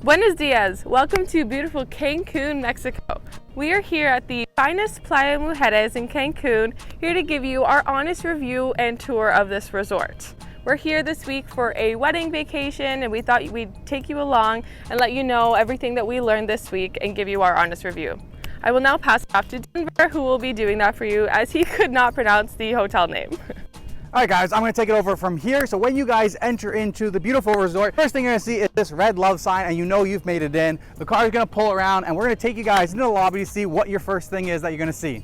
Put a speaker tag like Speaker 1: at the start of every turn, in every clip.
Speaker 1: Buenos dias! Welcome to beautiful Cancun, Mexico. We are here at the finest Playa Mujeres in Cancun, here to give you our honest review and tour of this resort. We're here this week for a wedding vacation, and we thought we'd take you along and let you know everything that we learned this week and give you our honest review. I will now pass it off to Denver, who will be doing that for you, as he could not pronounce the hotel name.
Speaker 2: All right, guys, I'm going to take it over from here. So when you guys enter into the beautiful resort, first thing you're going to see is this red love sign, and you know you've made it in. The car is going to pull around, and we're going to take you guys into the lobby to see what your first thing is that you're going to see.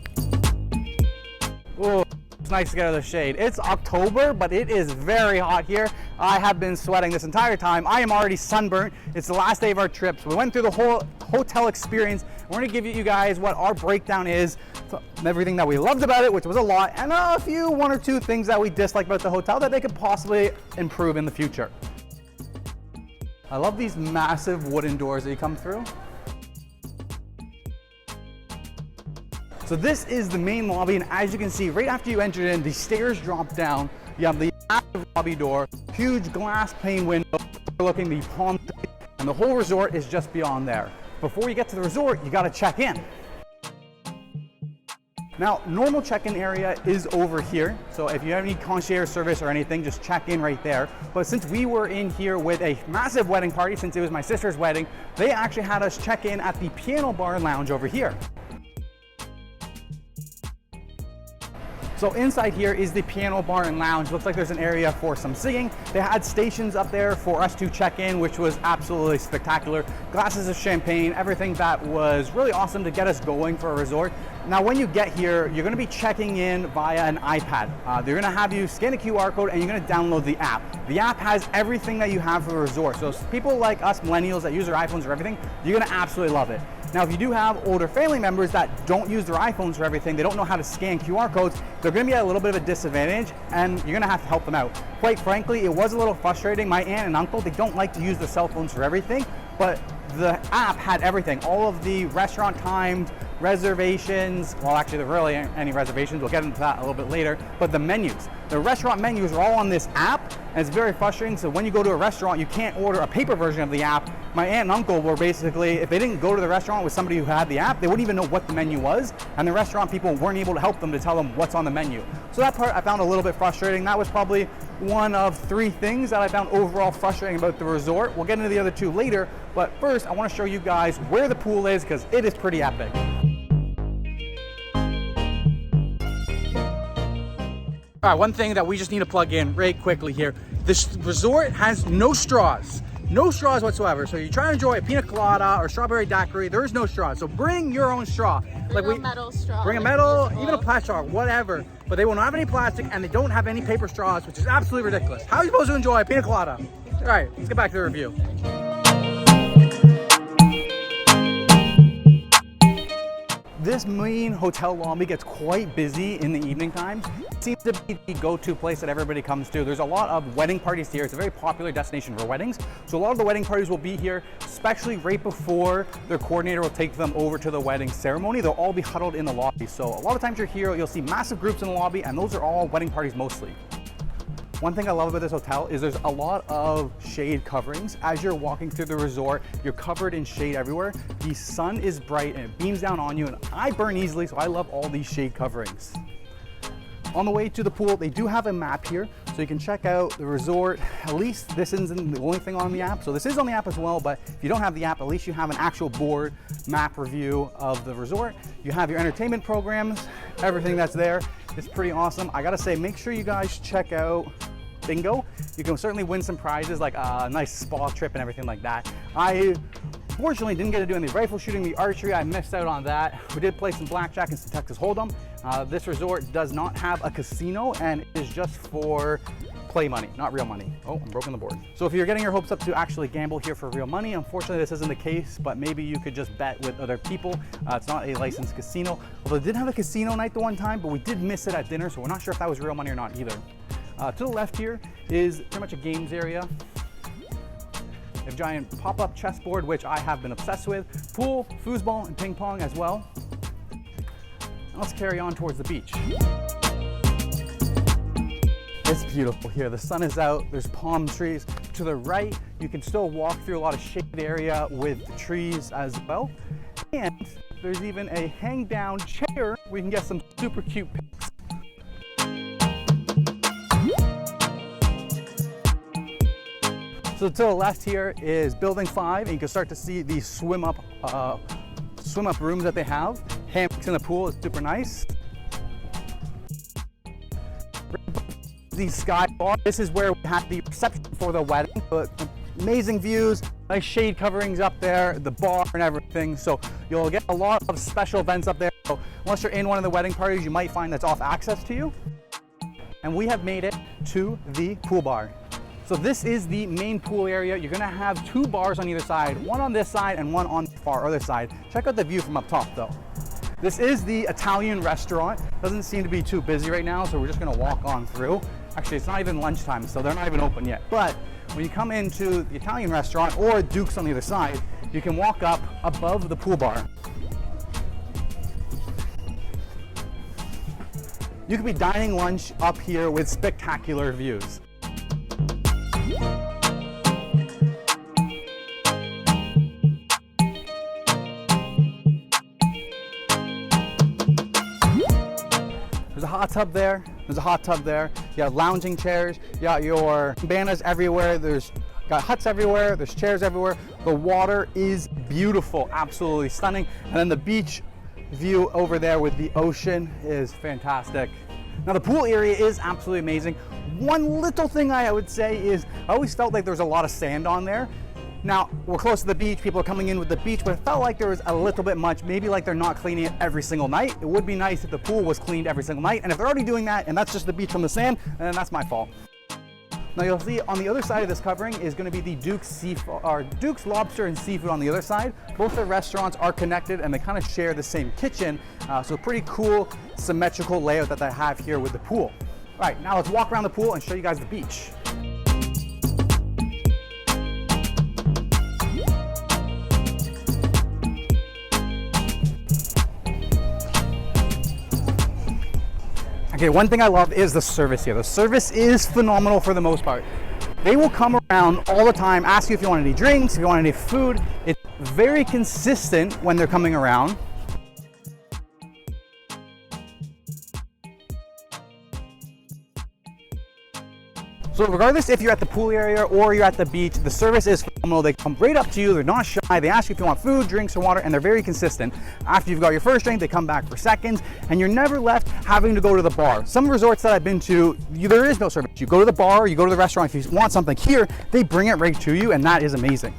Speaker 2: Ooh, it's nice to get out of the shade. It's October, but it is very hot here. I have been sweating this entire time. I am already sunburnt. It's the last day of our trip, so we went through the whole hotel experience. We're going to give you guys what our breakdown is, everything that we loved about it, which was a lot, and a few, one or two things that we disliked about the hotel that they could possibly improve in the future. I love these massive wooden doors that you come through. So this is the main lobby, and as you can see, right after you enter in, the stairs drop down. You have the massive lobby door, huge glass pane window overlooking the palm trees, and the whole resort is just beyond there. Before you get to the resort, you got to check in. Now, normal check-in area is over here, so if you have any concierge service or anything, just check in right there. But since we were in here with a massive wedding party, since it was my sister's wedding, they actually had us check in at the piano bar and lounge over here. So inside here is the piano bar and lounge. Looks like there's an area for some singing. They had stations up there for us to check in, which was absolutely spectacular. Glasses of champagne, everything that was really awesome to get us going for a resort. Now, when you get here, you're gonna be checking in via an iPad. They're gonna have you scan a QR code and you're gonna download the app. The app has everything that you have for the resort. So people like us millennials that use their iPhones for everything, you're gonna absolutely love it. Now, if you do have older family members that don't use their iPhones for everything, they don't know how to scan QR codes, they're gonna be at a little bit of a disadvantage, and you're gonna have to help them out. Quite frankly, it was a little frustrating. My aunt and uncle, they don't like to use their cell phones for everything, but the app had everything. All of the restaurant timed reservations, well, actually there really aren't any reservations, we'll get into that a little bit later, but the menus. The restaurant menus are all on this app, and it's very frustrating. So when you go to a restaurant, you can't order a paper version of the app. My aunt and uncle were basically, if they didn't go to the restaurant with somebody who had the app, they wouldn't even know what the menu was, and the restaurant people weren't able to help them to tell them what's on the menu. So that part I found a little bit frustrating. That was probably one of three things that I found overall frustrating about the resort. We'll get into the other two later, but first I want to show you guys where the pool is, because it is pretty epic. All right, one thing that we just need to plug in right quickly here. This resort has no straws. No straws whatsoever. So you try to enjoy a pina colada or strawberry daiquiri, there is no straw. So bring your own straw.
Speaker 3: Bring a metal straw.
Speaker 2: Bring a metal, even a plastic straw, whatever. But they will not have any plastic, and they don't have any paper straws, which is absolutely ridiculous. How are you supposed to enjoy a pina colada? All right, let's get back to the review. This main hotel lobby gets quite busy in the evening times. It seems to be the go-to place that everybody comes to. There's a lot of wedding parties here. It's a very popular destination for weddings. So a lot of the wedding parties will be here, especially right before their coordinator will take them over to the wedding ceremony. They'll all be huddled in the lobby. So a lot of times you're here, you'll see massive groups in the lobby, and those are all wedding parties mostly. One thing I love about this hotel is there's a lot of shade coverings. As you're walking through the resort, you're covered in shade everywhere. The sun is bright and it beams down on you, and I burn easily, so I love all these shade coverings. On the way to the pool, they do have a map here, so you can check out the resort. At least this isn't the only thing on the app. So this is on the app as well, but if you don't have the app, at least you have an actual board map review of the resort. You have your entertainment programs, everything that's there. It's pretty awesome. I gotta say, make sure you guys check out bingo. You can certainly win some prizes, like a nice spa trip and everything like that. I fortunately didn't get to do any rifle shooting, the archery, I missed out on that. We did play some blackjack and some Texas Hold'em. This resort does not have a casino, and it is just for play money, not real money. Oh, I'm broken the board. So if you're getting your hopes up to actually gamble here for real money, unfortunately this isn't the case, but maybe you could just bet with other people. It's not a licensed casino. Although it did have a casino night the one time, but we did miss it at dinner, so we're not sure if that was real money or not either. To the left here is pretty much a games area. They have a giant pop-up chessboard, which I have been obsessed with. Pool, foosball, and ping pong as well. Let's carry on towards the beach. It's beautiful here. The sun is out, there's palm trees, to the right, you can still walk through a lot of shaded area with trees as well. And there's even a hang down chair where you can get some super cute pics. So to the left here is building 5, and you can start to see the swim up rooms that they have. Hammocks in the pool is super nice. The sky bar, this is where we had the reception for the wedding. But amazing views, nice shade coverings up there, the bar and everything. So you'll get a lot of special events up there. So unless you're in one of the wedding parties, you might find that's off access to you. And we have made it to the pool bar. So this is the main pool area. You're gonna have 2 bars on either side, one on this side and one on the far other side. Check out the view from up top though. This is the Italian restaurant. Doesn't seem to be too busy right now, so we're just gonna walk on through. Actually, it's not even lunchtime, so they're not even open yet. But when you come into the Italian restaurant or Duke's on the other side, you can walk up above the pool bar. You could be dining lunch up here with spectacular views. There's a hot tub there. There's a hot tub there. You have lounging chairs. You got your cabanas everywhere. There's got huts everywhere. There's chairs everywhere. The water is beautiful, absolutely stunning. And then the beach view over there with the ocean is fantastic. Now the pool area is absolutely amazing. One little thing I would say is I always felt like there was a lot of sand on there. Now, we're close to the beach, people are coming in with the beach, but it felt like there was a little bit much, maybe like they're not cleaning it every single night. It would be nice if the pool was cleaned every single night, and if they're already doing that, and that's just the beach from the sand, then that's my fault. Now you'll see on the other side of this covering is going to be the Duke's Lobster and Seafood on the other side. Both the restaurants are connected and they kind of share the same kitchen, so pretty cool symmetrical layout that they have here with the pool. All right, now let's walk around the pool and show you guys the beach. Okay, one thing I love is the service here. The service is phenomenal for the most part. They will come around all the time, ask you if you want any drinks, if you want any food. It's very consistent when they're coming around. So regardless if you're at the pool area or you're at the beach, the service is phenomenal. They come right up to you, they're not shy, they ask you if you want food, drinks, or water, and they're very consistent. After you've got your first drink, they come back for seconds, and you're never left having to go to the bar. Some resorts that I've been to, there is no service. You go to the bar, you go to the restaurant, if you want something. Here, they bring it right to you, and that is amazing.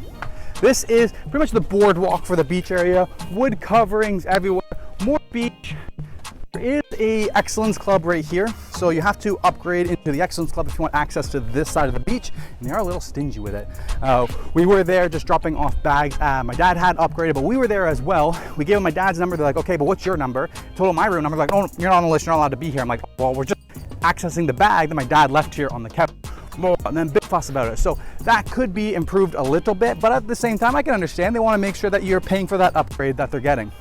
Speaker 2: This is pretty much the boardwalk for the beach area, wood coverings everywhere, more beach. There is a Excellence Club right here, so you have to upgrade into the Excellence Club if you want access to this side of the beach, and they are a little stingy with it. We were there just dropping off bags. My dad had upgraded, but we were there as well. We gave him my dad's number. They're like, okay, but what's your number? Told him my room number. They're like, oh, you're not on the list, you're not allowed to be here. I'm like, well, we're just accessing the bag that my dad left here on the couch. And then big fuss about it. So that could be improved a little bit, but at the same time, I can understand they want to make sure that you're paying for that upgrade that they're getting.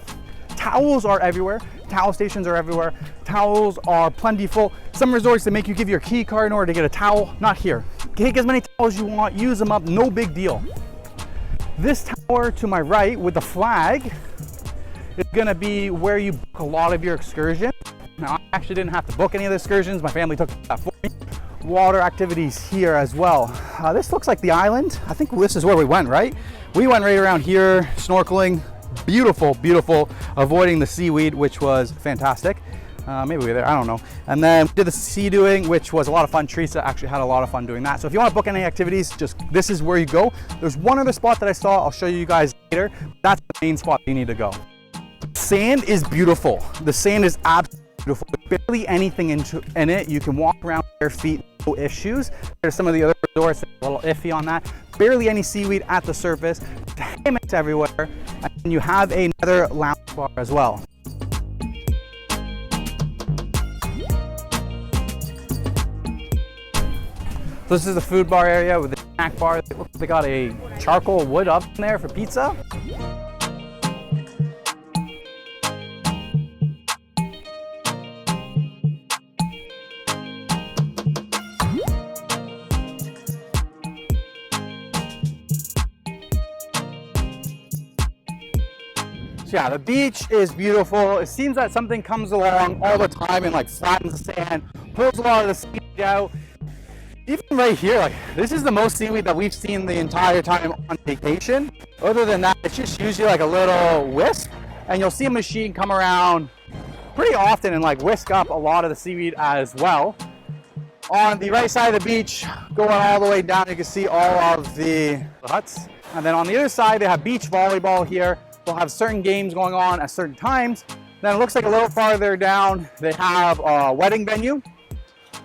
Speaker 2: Towels are everywhere. Towel stations are everywhere. Towels are plentiful. Some resorts, they make you give your key card in order to get a towel. Not here. Take as many towels you want, use them up, no big deal. This tower to my right with the flag is gonna be where you book a lot of your excursions. Now, I actually didn't have to book any of the excursions. My family took that for me. Water activities here as well. This looks like the island. I think this is where we went, right? We went right around here, snorkeling. Beautiful, beautiful, avoiding the seaweed, which was fantastic. Maybe we were there, I don't know. And then we did the sea doing, which was a lot of fun. Teresa actually had a lot of fun doing that. So if you want to book any activities, just this is where you go. There's one other spot that I saw, I'll show you guys later. That's the main spot you need to go. Sand is beautiful. The sand is absolutely beautiful. There's barely anything in it. You can walk around bare feet, no issues. There's some of the other resorts that are a little iffy on that. Barely any seaweed at the surface. Hammocks everywhere. And you have another lounge bar as well. So this is the food bar area with the snack bar. It looks like they got a charcoal wood oven there for pizza. Yeah, the beach is beautiful. It seems that something comes along all the time and like flattens the sand, pulls a lot of the seaweed out. Even right here, like this is the most seaweed that we've seen the entire time on vacation. Other than that, it's just usually like a little wisp, and you'll see a machine come around pretty often and like whisk up a lot of the seaweed as well. On the right side of the beach, going all the way down, you can see all of the huts. And then on the other side, they have beach volleyball here. They'll have certain games going on at certain times. Then it looks like a little farther down, they have a wedding venue.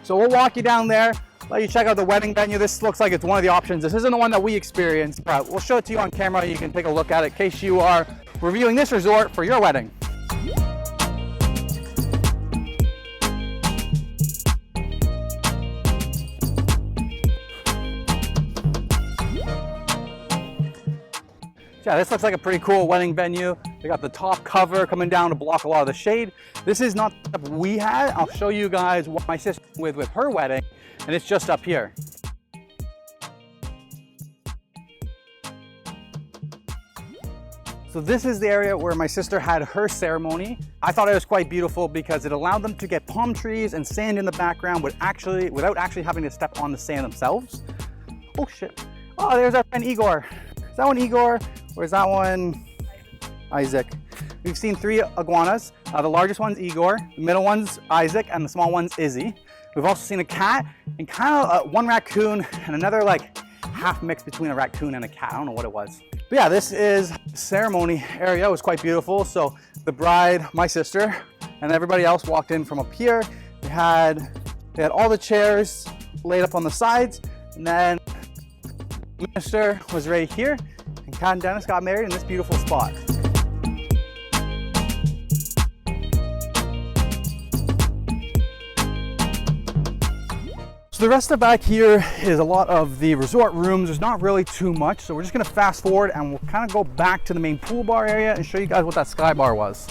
Speaker 2: So we'll walk you down there, let you check out the wedding venue. This looks like it's one of the options. This isn't the one that we experienced, but we'll show it to you on camera. You can take a look at it in case you are reviewing this resort for your wedding. Yeah, this looks like a pretty cool wedding venue. They got the top cover coming down to block a lot of the shade. This is not the stuff we had. I'll show you guys what my sister with her wedding, and it's just up here. So this is the area where my sister had her ceremony. I thought it was quite beautiful because it allowed them to get palm trees and sand in the background without actually having to step on the sand themselves. Oh shit. Oh, there's our friend Igor. Is that one Igor, or is that one Isaac? We've seen 3 iguanas. The largest one's Igor, the middle one's Isaac, and the small one's Izzy. We've also seen a cat and kind of one raccoon and another like half mix between a raccoon and a cat. I don't know what it was. But yeah, this is the ceremony area. It was quite beautiful. So the bride, my sister, and everybody else walked in from up here. They had all the chairs laid up on the sides, and then the minister was right here, and Kat and Dennis got married in this beautiful spot. So the rest of back here is a lot of the resort rooms. There's not really too much, so we're just gonna fast forward and we'll kind of go back to the main pool bar area and show you guys what that sky bar was.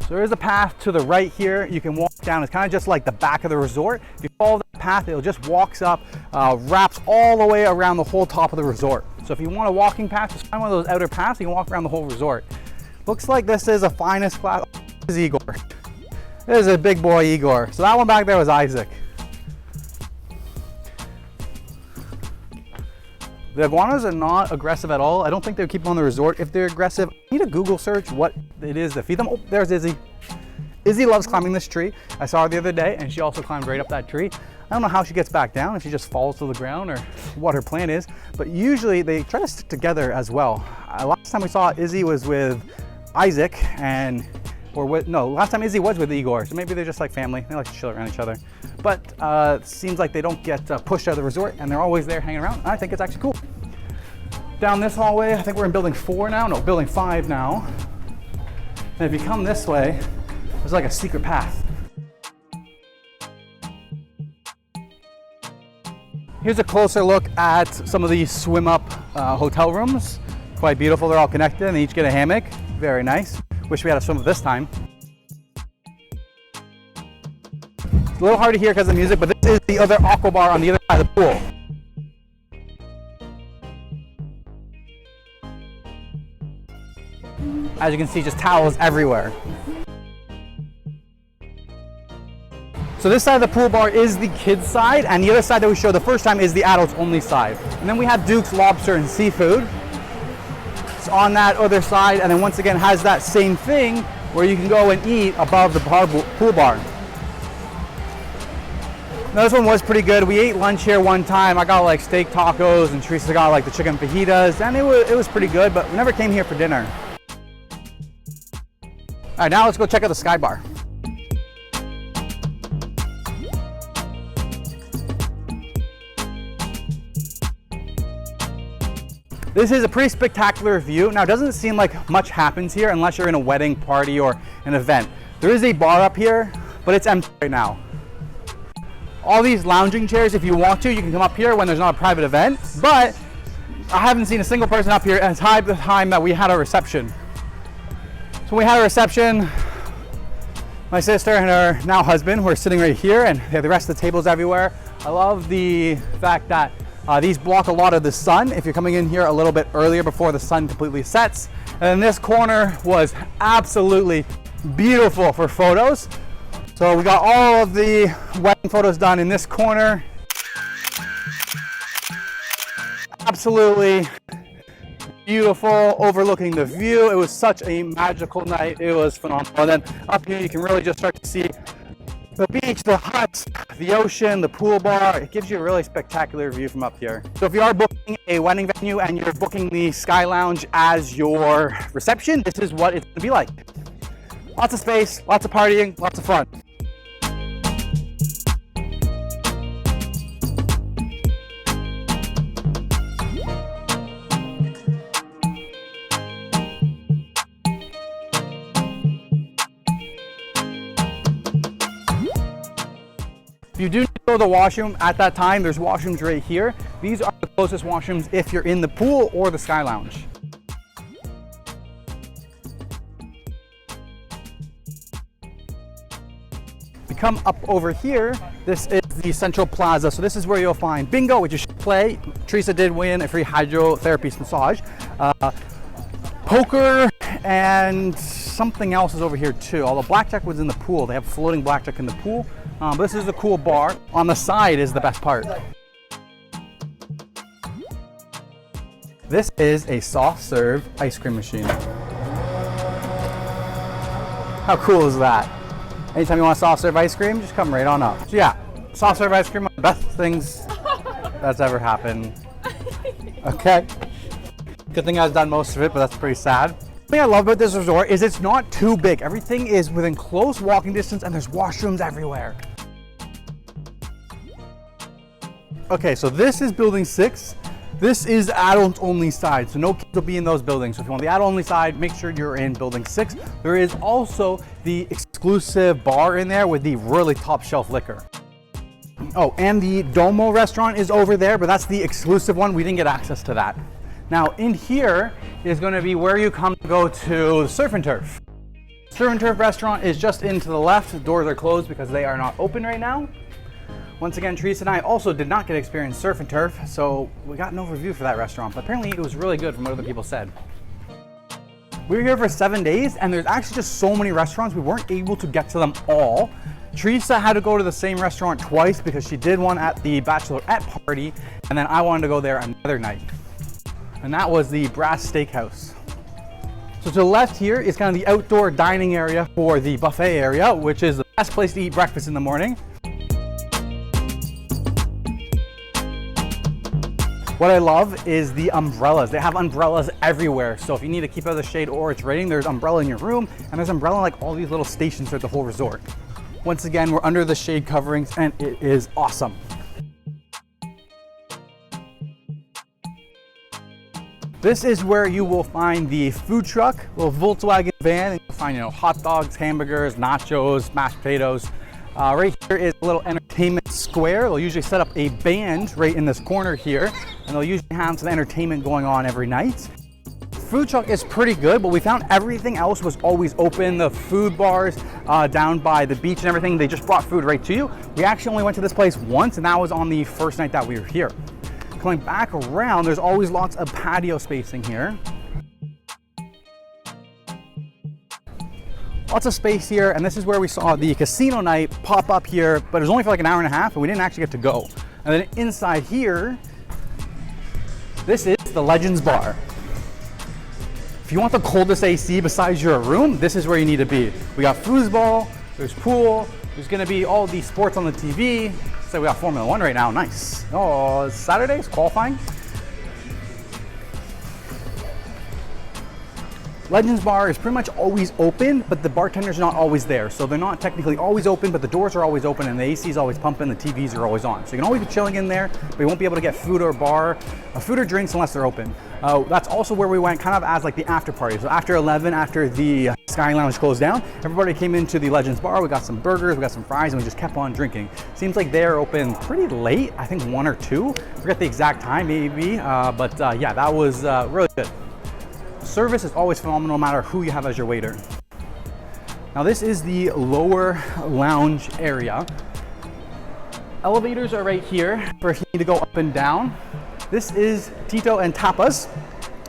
Speaker 2: So there is a path to the right here. You can walk down. It's kind of just like the back of the resort. If you follow that path, it just walks up, wraps all the way around the whole top of the resort. So if you want a walking path, just find one of those outer paths, you can walk around the whole resort. Looks like this is a finest class. This is Igor. This is a big boy Igor. So that one back there was Isaac. The iguanas are not aggressive at all. I don't think they would keep them on the resort if they're aggressive. I need to Google search what it is that feed them. Oh, there's Izzy. Izzy loves climbing this tree. I saw her the other day and she also climbed right up that tree. I don't know how she gets back down, if she just falls to the ground or what her plan is, but usually they try to stick together as well. Last time we saw Izzy was with Isaac last time Izzy was with Igor, so maybe they're just like family. They like to chill around each other. But it seems like they don't get pushed out of the resort and they're always there hanging around. I think it's actually cool. Down this hallway, I think we're in building 4 now. No, building 5 now. And if you come this way, there's like a secret path. Here's a closer look at some of these swim up hotel rooms. Quite beautiful, they're all connected and they each get a hammock. Very nice. Wish we had a swim up this time. It's a little hard to hear because of the music, but this is the other aqua bar on the other side of the pool. As you can see, just towels everywhere. So this side of the pool bar is the kids side, and the other side that we showed the first time is the adults only side. And then we have Duke's Lobster and Seafood. It's on that other side, and then once again has that same thing where you can go and eat above the pool bar. Now this one was pretty good. We ate lunch here one time. I got like steak tacos and Teresa got like the chicken fajitas, and it was pretty good, but we never came here for dinner. All right, now let's go check out the sky bar. This is a pretty spectacular view. Now, it doesn't seem like much happens here unless you're in a wedding party or an event. There is a bar up here, but it's empty right now. All these lounging chairs, if you want to, you can come up here when there's not a private event, but I haven't seen a single person up here as high the time that we had our reception. So we had a reception, my sister and her now husband were sitting right here, and they have the rest of the tables everywhere. I love the fact that These block a lot of the sun if you're coming in here a little bit earlier before the sun completely sets. And this corner was absolutely beautiful for photos. So we got all of the wedding photos done in this corner. Absolutely beautiful, overlooking the view. It was such a magical night. It was phenomenal. And then up here you can really just start to see the beach, the huts, the ocean, the pool bar. It gives you a really spectacular view from up here. So if you are booking a wedding venue and you're booking the Sky Lounge as your reception, this is what it's gonna be like. Lots of space, lots of partying, lots of fun. If you do need to go to the washroom at that time, there's washrooms right here. These are the closest washrooms if you're in the pool or the Sky Lounge. We come up over here, this is the Central Plaza. So this is where you'll find bingo, which is play. Teresa did win a free hydrotherapy massage. Poker and something else is over here too. Although blackjack was in the pool. They have floating blackjack in the pool. This is a cool bar. On the side is the best part. This is a soft serve ice cream machine. How cool is that? Anytime you want soft serve ice cream, just come right on up. So yeah, soft serve ice cream, one of the best things that's ever happened. Okay. Good thing I was done most of it, but that's pretty sad. The thing I love about this resort is it's not too big. Everything is within close walking distance and there's washrooms everywhere. Okay, so this is building 6. This is adult only side, so no kids will be in those buildings. So if you want the adult only side, make sure you're in building 6. There is also the exclusive bar in there with the really top shelf liquor. Oh, and the Domo restaurant is over there, but that's the exclusive one. We didn't get access to that. Now in here is going to be where you come to go to Surf and Turf. Surf and Turf restaurant is just in to the left. The doors are closed because they are not open right now. Once again, Teresa and I also did not get to experience Surf and Turf, so we got no review for that restaurant, but apparently it was really good from what other people said. We were here for 7 days and there's actually just so many restaurants, we weren't able to get to them all. Teresa had to go to the same restaurant twice because she did one at the bachelorette party, and then I wanted to go there another night. And that was the Brass Steakhouse. So to the left here is kind of the outdoor dining area for the buffet area, which is the best place to eat breakfast in the morning. What I love is the umbrellas. They have umbrellas everywhere. So if you need to keep out of the shade or it's raining, there's umbrella in your room, and there's umbrella like all these little stations throughout the whole resort. Once again, we're under the shade coverings and it is awesome. This is where you will find the food truck, little Volkswagen van, and you'll find, hot dogs, hamburgers, nachos, mashed potatoes. Right here is a little entertainment square. They'll usually set up a band right in this corner here, and they'll usually have some entertainment going on every night. Food truck is pretty good, but we found everything else was always open. The food bars down by the beach and everything, they just brought food right to you. We actually only went to this place once, and that was on the first night that we were here. Coming back around, there's always lots of patio spacing here. Lots of space here, and this is where we saw the casino night pop up here, but it was only for like an hour and a half, and we didn't actually get to go. And then inside here, this is the Legends Bar. If you want the coldest AC besides your room, this is where you need to be. We got foosball, there's pool, there's gonna be all the sports on the TV. So we got Formula 1 right now, nice. Oh, it's Saturday's qualifying. Legends Bar is pretty much always open, but the bartender's not always there. So they're not technically always open, but the doors are always open and the AC is always pumping, the TVs are always on. So you can always be chilling in there, but you won't be able to get food or food or drinks unless they're open. That's also where we went kind of as like the after party. So after 11, after the Sky Lounge closed down, everybody came into the Legends Bar. We got some burgers, we got some fries, and we just kept on drinking. Seems like they're open pretty late, I think 1 or 2. Forget the exact time maybe, yeah, that was really good. Service is always phenomenal no matter who you have as your waiter. Now this is the lower lounge area. Elevators are right here for if you need to go up and down. This is Tito and Tapas.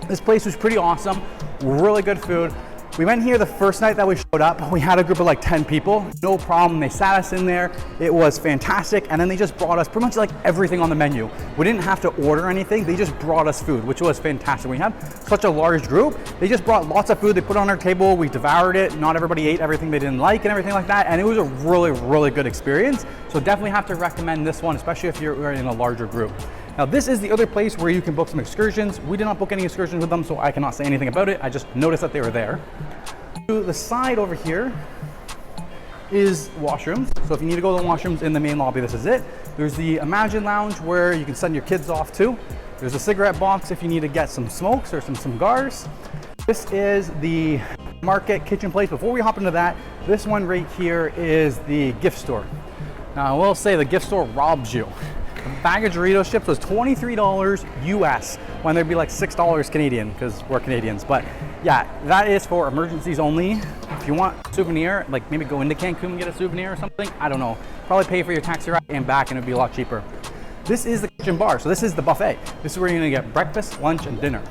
Speaker 2: This place was pretty awesome, really good food. We went here the first night that we showed up. We had a group of like 10 people, no problem. They sat us in there. It was fantastic. And then they just brought us pretty much like everything on the menu. We didn't have to order anything. They just brought us food, which was fantastic. We had such a large group. They just brought lots of food. They put it on our table. We devoured it. Not everybody ate everything they didn't like and everything like that. And it was a really, really good experience. So definitely have to recommend this one, especially if you're in a larger group. Now this is the other place where you can book some excursions. We did not book any excursions with them, so I cannot say anything about it. I just noticed that they were there. To the side over here is washrooms. So if you need to go to the washrooms in the main lobby, this is it. There's the Imagine Lounge where you can send your kids off to. There's a cigarette box if you need to get some smokes or some cigars. This is the market kitchen place. Before we hop into that, this one right here is the gift store. Now I will say the gift store robs you. A bag of Doritos chips was $23 US when there'd be like $6 Canadian because we're Canadians. But yeah, that is for emergencies only. If you want a souvenir, like maybe go into Cancun and get a souvenir or something, I don't know. Probably pay for your taxi ride and back and it'd be a lot cheaper. This is the kitchen bar, so this is the buffet. This is where you're gonna get breakfast, lunch, and dinner.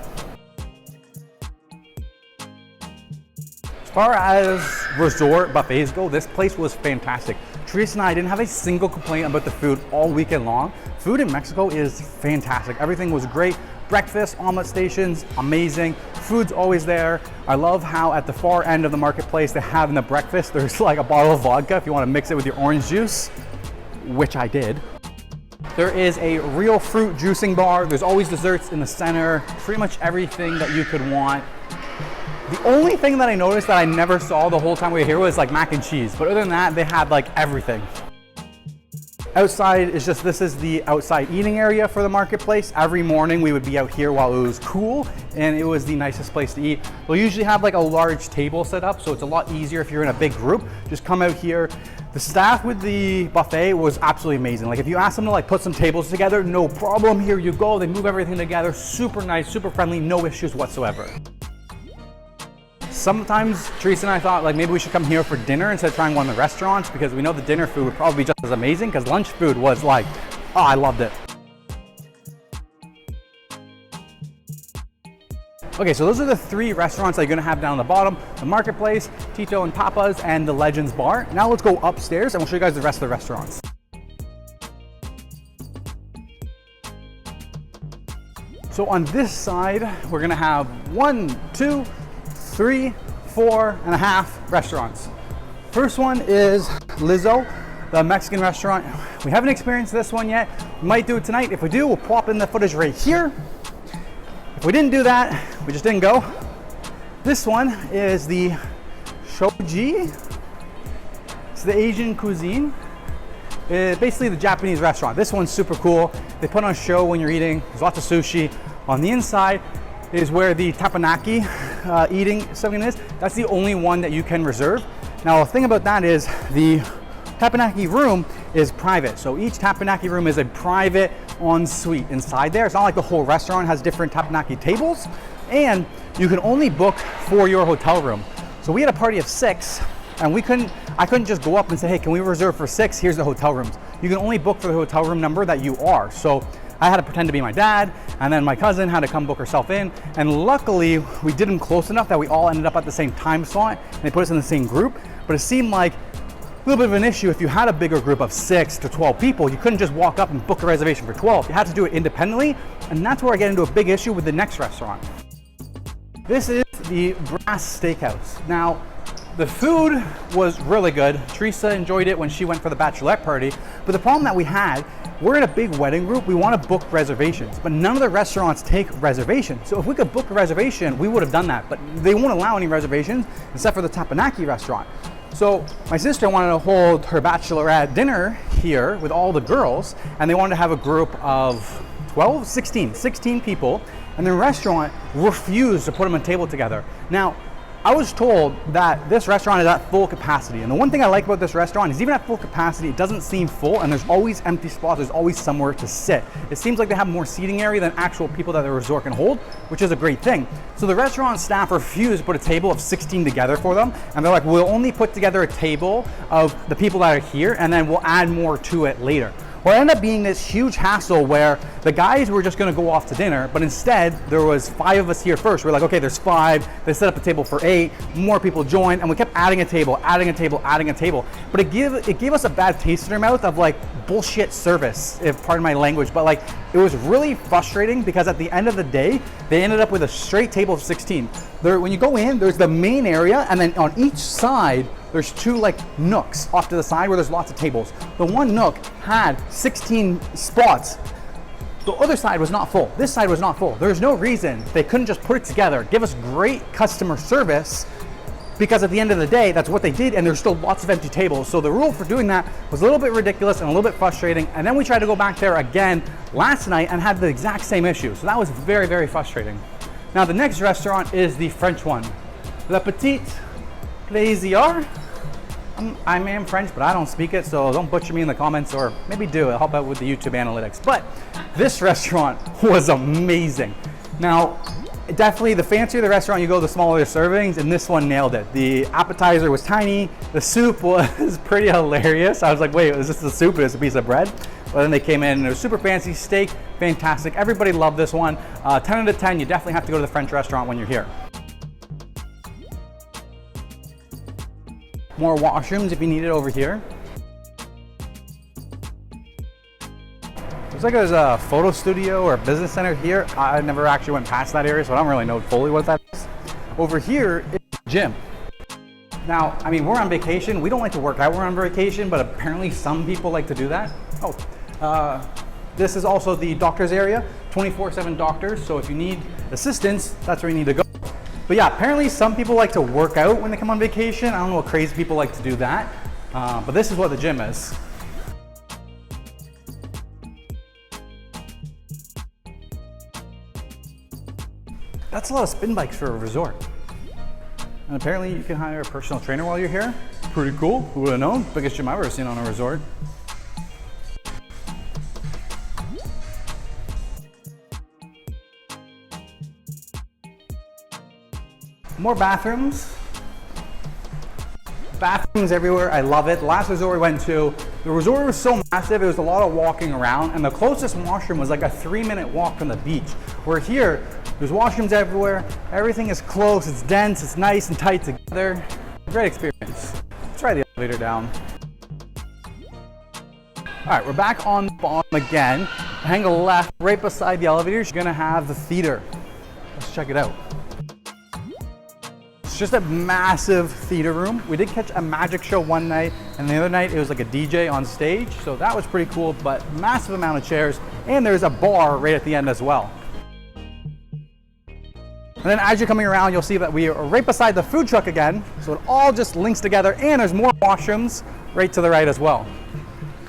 Speaker 2: As far as resort buffets go, this place was fantastic. Teresa and I didn't have a single complaint about the food all weekend long. Food in Mexico is fantastic. Everything was great. Breakfast, omelet stations, amazing. Food's always there. I love how at the far end of the marketplace they have in the breakfast, there's like a bottle of vodka if you want to mix it with your orange juice, which I did. There is a real fruit juicing bar. There's always desserts in the center. Pretty much everything that you could want. The only thing that I noticed that I never saw the whole time we were here was like mac and cheese. But other than that, they had like everything. Outside is just, this is the outside eating area for the marketplace. Every morning we would be out here while it was cool and it was the nicest place to eat. They'll usually have like a large table set up, so it's a lot easier if you're in a big group. Just come out here. The staff with the buffet was absolutely amazing. Like if you ask them to like put some tables together, no problem, here you go. They move everything together, super nice, super friendly, no issues whatsoever. Sometimes Teresa and I thought like maybe we should come here for dinner instead of trying one of the restaurants because we know the dinner food would probably be just as amazing because lunch food was like, oh, I loved it. Okay, so those are the three restaurants that you're gonna have down the bottom: the Marketplace, Tito and Papa's, and the Legends Bar. Now let's go upstairs and we'll show you guys the rest of the restaurants. So on this side, we're gonna have 1, 2, 3, 4.5 restaurants. First one is Lizzo, the Mexican restaurant. We haven't experienced this one yet. We might do it tonight. If we do, we'll plop in the footage right here. If we didn't do that, we just didn't go. This one is the Shoji. It's the Asian cuisine. It's basically the Japanese restaurant. This one's super cool. They put on a show when you're eating. There's lots of sushi. On the inside is where the tapanaki eating something is. That's the only one that you can reserve. Now the thing about that is the tapanaki room is private. So each tapanaki room is a private ensuite inside there. It's not like the whole restaurant has different tapanaki tables, and you can only book for your hotel room. So we had a party of 6 and I couldn't just go up and say, hey, can we reserve for 6? Here's the hotel rooms. You can only book for the hotel room number that you are. So I had to pretend to be my dad, and then my cousin had to come book herself in. And luckily, we did them close enough that we all ended up at the same time slot, and they put us in the same group. But it seemed like a little bit of an issue if you had a bigger group of 6 to 12 people. You couldn't just walk up and book a reservation for 12. You had to do it independently, and that's where I get into a big issue with the next restaurant. This is the Brass Steakhouse. Now, the food was really good. Teresa enjoyed it when she went for the bachelorette party, but the problem that we had, we're in a big wedding group, we want to book reservations, but none of the restaurants take reservations. So if we could book a reservation, we would have done that, but they won't allow any reservations except for the tapanaki restaurant. So my sister wanted to hold her bachelorette dinner here with all the girls, and they wanted to have a group of 16 people, and the restaurant refused to put them on a table together. Now, I was told that this restaurant is at full capacity, and the one thing I like about this restaurant is even at full capacity, it doesn't seem full, and there's always empty spots, there's always somewhere to sit. It seems like they have more seating area than actual people that the resort can hold, which is a great thing. So the restaurant staff refused to put a table of 16 together for them, and they're like, we'll only put together a table of the people that are here, and then we'll add more to it later. Well, it ended up being this huge hassle where the guys were just gonna go off to dinner, but instead there was 5 of us here first. We're like, okay, there's 5. They set up a table for 8, more people joined, and we kept adding a table, adding a table, adding a table. But it gave us a bad taste in our mouth of like bullshit service, if pardon my language, but like it was really frustrating because at the end of the day, they ended up with a straight table of 16. When you go in, there's the main area, and then on each side, there's 2 like nooks off to the side where there's lots of tables. The one nook had 16 spots. The other side was not full. This side was not full. There's no reason they couldn't just put it together, give us great customer service, because at the end of the day, that's what they did, and there's still lots of empty tables. So the rule for doing that was a little bit ridiculous and a little bit frustrating. And then we tried to go back there again last night and had the exact same issue. So that was very, very frustrating. Now the next restaurant is the French one. Le Petit Plaisir. I am French, but I don't speak it, so don't butcher me in the comments, or maybe do. It'll help out with the YouTube analytics. But this restaurant was amazing. Now, definitely the fancier the restaurant you go, the smaller the servings, and this one nailed it. The appetizer was tiny. The soup was pretty hilarious. I was like, wait, is this the soup? It's a piece of bread? But then they came in and it was super fancy. Steak, fantastic. Everybody loved this one. 10 out of 10, you definitely have to go to the French restaurant when you're here. More washrooms if you need it over here. Looks like there's a photo studio or a business center here. I never actually went past that area, so I don't really know fully what that is. Over here is the gym. Now, I mean, we're on vacation. We don't like to work out when we're on vacation, but apparently some people like to do that. This is also the doctor's area, 24/7 doctors. So if you need assistance, that's where you need to go. But yeah, apparently some people like to work out when they come on vacation. I don't know what crazy people like to do that, but this is what the gym is. That's a lot of spin bikes for a resort. And apparently you can hire a personal trainer while you're here. Pretty cool, who would have known? Biggest gym I've ever seen on a resort. More bathrooms. Bathrooms everywhere, I love it. The last resort we went to, the resort was so massive, it was a lot of walking around, and the closest washroom was like a 3-minute walk from the beach. Where here, there's washrooms everywhere, everything is close, it's dense, it's nice and tight together. Great experience. Let's try the elevator down. All right, we're back on the bottom again. Hang a left, right beside the elevators, you're gonna have the theater. Let's check it out. Just a massive theater room. We did catch a magic show one night, and the other night it was like a DJ on stage, so that was pretty cool, but massive amount of chairs, and there's a bar right at the end as well. And then as you're coming around, you'll see that we are right beside the food truck again, so it all just links together, and there's more washrooms right to the right as well.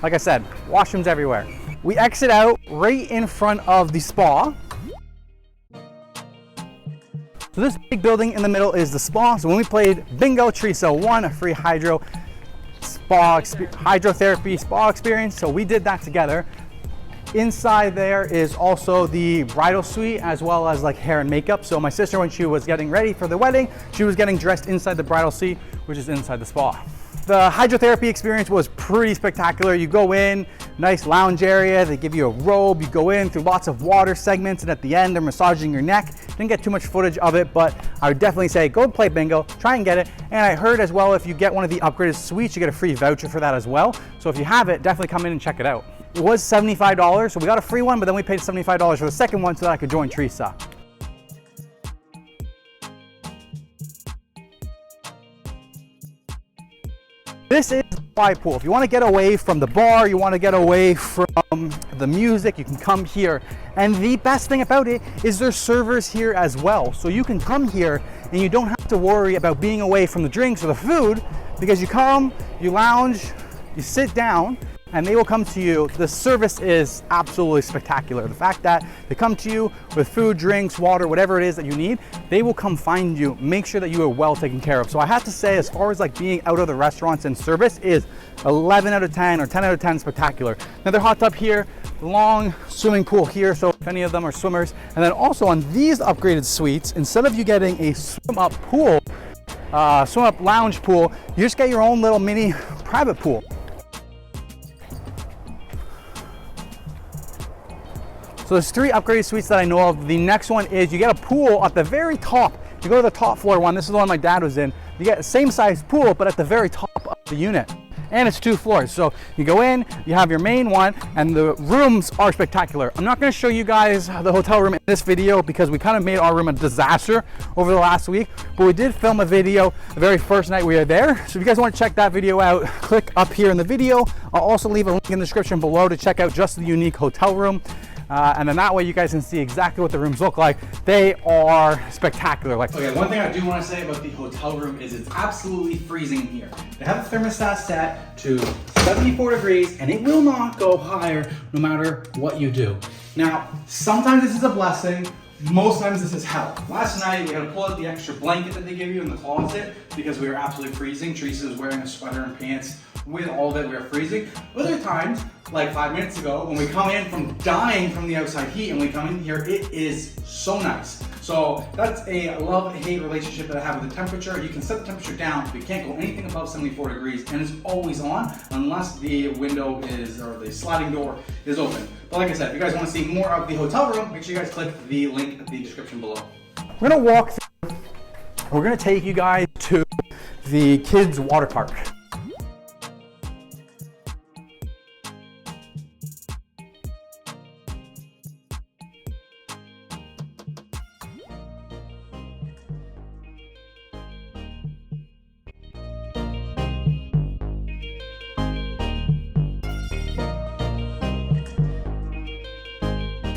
Speaker 2: Like I said, washrooms everywhere. We exit out right in front of the spa. So this big building in the middle is the spa. So when we played bingo, Teresa won a free hydrotherapy spa experience. So we did that together. Inside there is also the bridal suite, as well as like hair and makeup. So my sister, when she was getting ready for the wedding, she was getting dressed inside the bridal suite, which is inside the spa. The hydrotherapy experience was pretty spectacular. You go in, nice lounge area, they give you a robe, you go in through lots of water segments, and at the end they're massaging your neck. Didn't get too much footage of it, but I would definitely say go play bingo, try and get it. And I heard as well, if you get one of the upgraded suites, you get a free voucher for that as well. So if you have it, definitely come in and check it out. It was $75, so we got a free one, but then we paid $75 for the second one so that I could join Teresa. This is the quiet pool. If you want to get away from the bar, you want to get away from the music, you can come here. And the best thing about it is there's servers here as well. So you can come here and you don't have to worry about being away from the drinks or the food, because you come, you lounge, you sit down, and they will come to you. The service is absolutely spectacular. The fact that they come to you with food, drinks, water, whatever it is that you need, they will come find you, make sure that you are well taken care of. So I have to say, as far as like being out of the restaurants and service, is 11 out of 10 or 10 out of 10 spectacular. Another hot tub here, long swimming pool here, so if any of them are swimmers. And then also on these upgraded suites, instead of you getting a swim up pool, swim up lounge pool, you just get your own little mini private pool. So there's 3 upgraded suites that I know of. The next one is you get a pool at the very top. You go to the top floor one. This is the one my dad was in. You get the same size pool, but at the very top of the unit. And it's 2 floors. So you go in, you have your main one, and the rooms are spectacular. I'm not gonna show you guys the hotel room in this video because we kind of made our room a disaster over the last week, but we did film a video the very first night we were there. So if you guys want to check that video out, click up here in the video. I'll also leave a link in the description below to check out just the unique hotel room. And then that way you guys can see exactly what the rooms look like. They are spectacular. Okay, one thing I do want to say about the hotel room is it's absolutely freezing here. They have the thermostat set to 74 degrees and it will not go higher no matter what you do. Now, sometimes this is a blessing. Most times this is hell. Last night we had to pull out the extra blanket that they give you in the closet because we were absolutely freezing. Teresa was wearing a sweater and pants. With all that we were freezing. Other times, like 5 minutes ago, when we come in from dying from the outside heat and we come in here, it is so nice. So that's a love-hate relationship that I have with the temperature. You can set the temperature down, but you can't go anything above 74 degrees, and it's always on unless the window is, or the sliding door is open. But like I said, if you guys want to see more of the hotel room, make sure you guys click the link in the description below. We're gonna walk through, we're gonna take you guys to the kids' water park.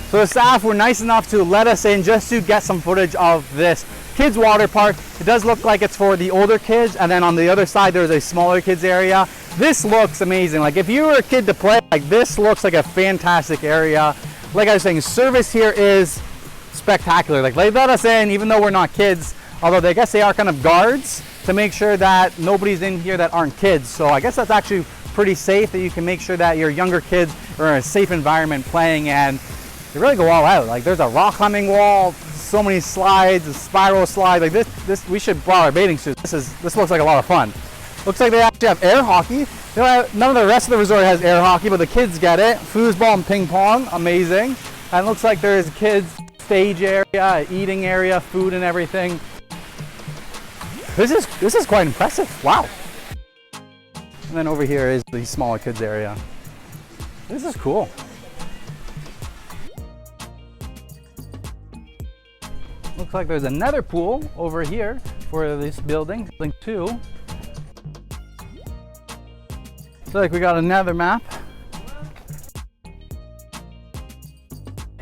Speaker 2: So the staff were nice enough to let us in just to get some footage of this kids water park. It does look like it's for the older kids, and then on the other side there's a smaller kids area. This looks amazing. Like if you were a kid to play, like this looks like a fantastic area. Like I was saying, service here is spectacular. Like they let us in even though we're not kids, although I guess they are kind of guards to make sure that nobody's in here that aren't kids. So I guess that's actually pretty safe, that you can make sure that your younger kids are in a safe environment playing, and they really go all out. Like there's a rock climbing wall, so many slides, a spiral slide. Like this we should brought our bathing suits. This looks like a lot of fun. Looks like they actually have air hockey. None of the rest of the resort has air hockey, but the kids get it. Foosball and ping pong, amazing. And it looks like there's kids stage area, eating area, food and everything. This is quite impressive. Wow. And then over here is the smaller kids area. This is cool. Looks like there's another pool over here for this building, building 2. Looks like we got another map.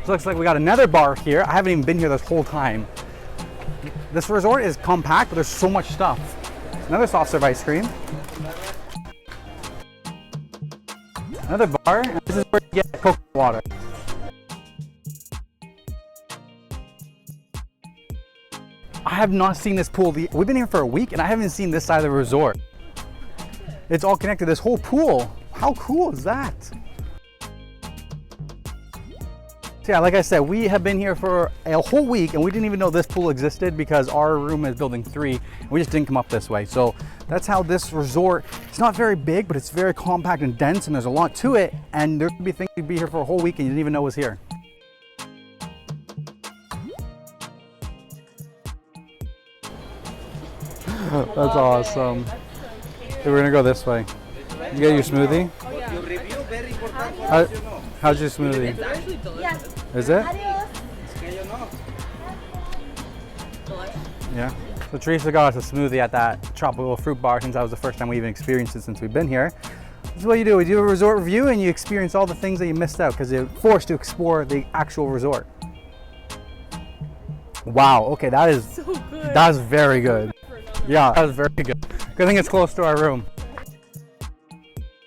Speaker 2: Looks like we got another bar here. I haven't even been here this whole time. This resort is compact, but there's so much stuff. Another soft serve ice cream. Another bar, and this is where you get coconut water. I have not seen this pool. We've been here for a week and I haven't seen this side of the resort. It's all connected, this whole pool. How cool is that? So yeah, like I said, we have been here for a whole week and we didn't even know this pool existed because our room is building 3 and we just didn't come up this way. So that's how this resort, it's not very big, but it's very compact and dense and there's a lot to it. And there could be things you'd be here for a whole week and you didn't even know was here. That's awesome. Okay, we're gonna go this way. You get your smoothie? How's your smoothie? Is it? Yeah. So Teresa got us a smoothie at that tropical fruit bar since that was the first time we even experienced it since we've been here. This is what you do. We do a resort review and you experience all the things that you missed out because you're forced to explore the actual resort. Wow. Okay, that is so good. That's very good. Yeah, that was very good. Good thing it's close to our room.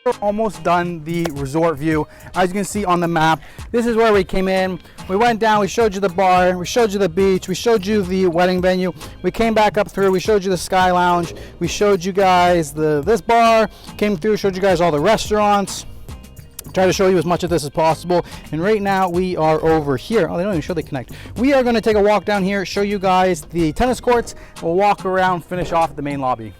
Speaker 2: We're almost done the resort view. As you can see on the map, this is where we came in. We went down, we showed you the bar, we showed you the beach, we showed you the wedding venue. We came back up through, we showed you the Sky Lounge, we showed you guys this bar, came through, showed you guys all the restaurants. Try to show you as much of this as possible. And right now we are over here. Oh, they don't even show they connect. We are going to take a walk down here, show you guys the tennis courts. We'll walk around, finish off at the main lobby.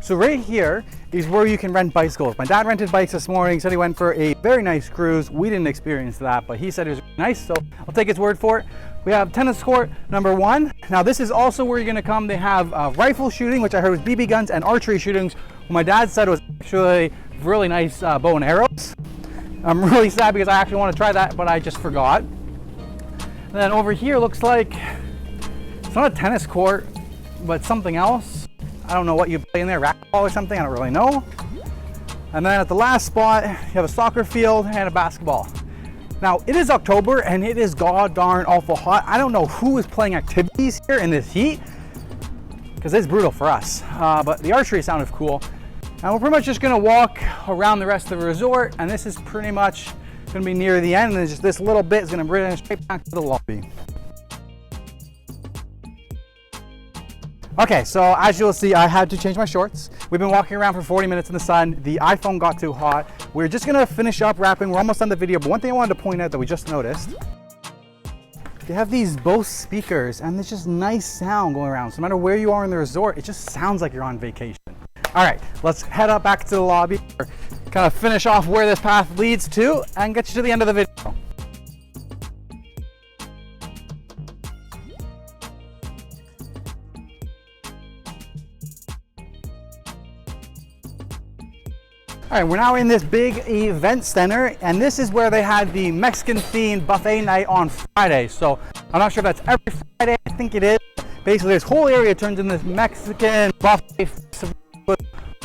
Speaker 2: So right here is where you can rent bicycles. My dad rented bikes this morning, said he went for a very nice cruise. We didn't experience that, but he said it was nice, so I'll take his word for it. We have tennis court number 1. Now this is also where you're gonna come. They have rifle shooting, which I heard was BB guns, and archery shootings. What my dad said was actually really nice bow and arrows. I'm really sad because I actually want to try that, but I just forgot. And then over here looks like, it's not a tennis court, but something else. I don't know what you play in there, racquetball or something, I don't really know. And then at the last spot, you have a soccer field and a basketball. Now, it is October and it is god darn awful hot. I don't know who is playing activities here in this heat, because it's brutal for us. But the archery sounded cool. And we're pretty much just gonna walk around the rest of the resort, and this is pretty much gonna be near the end, and then just this little bit is gonna bring us straight back to the lobby. Okay, so as you'll see, I had to change my shorts. We've been walking around for 40 minutes in the sun. The iPhone got too hot. We're just gonna finish up wrapping. We're almost done the video, but one thing I wanted to point out that we just noticed, they have these Bose speakers, and there's just nice sound going around. So no matter where you are in the resort, it just sounds like you're on vacation. All right, let's head up back to the lobby, kind of finish off where this path leads to, and get you to the end of the video. All right, we're now in this big event center, and this is where they had the Mexican themed buffet night on Friday. So I'm not sure if that's every Friday, I think it is. Basically, this whole area turns into this Mexican buffet.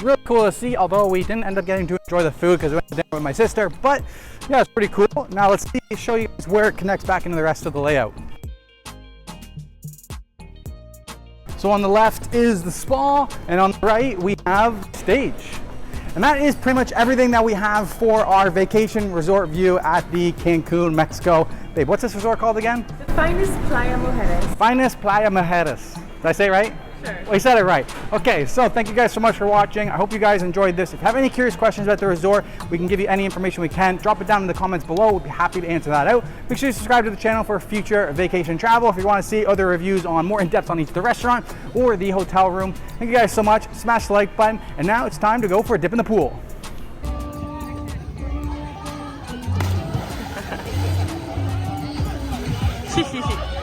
Speaker 2: Really cool to see, although we didn't end up getting to enjoy the food because we went to dinner with my sister, but yeah, it's pretty cool. Now let's show you where it connects back into the rest of the layout. So on the left is the spa, and on the right we have stage. And that is pretty much everything that we have for our vacation resort view at the Cancun, Mexico. Babe, what's this resort called again?
Speaker 1: The finest Playa Mujeres.
Speaker 2: Finest Playa Mujeres. Did I say it right?
Speaker 1: Sure.
Speaker 2: Well, you said it right. Okay, so thank you guys so much for watching. I hope you guys enjoyed this. If you have any curious questions about the resort, we can give you any information we can. Drop it down in the comments below. We'll be happy to answer that out. Make sure you subscribe to the channel for future vacation travel. If you want to see other reviews on more in-depth on either the restaurant or the hotel room. Thank you guys so much. Smash the like button. And now it's time to go for a dip in the pool.
Speaker 1: Xixi.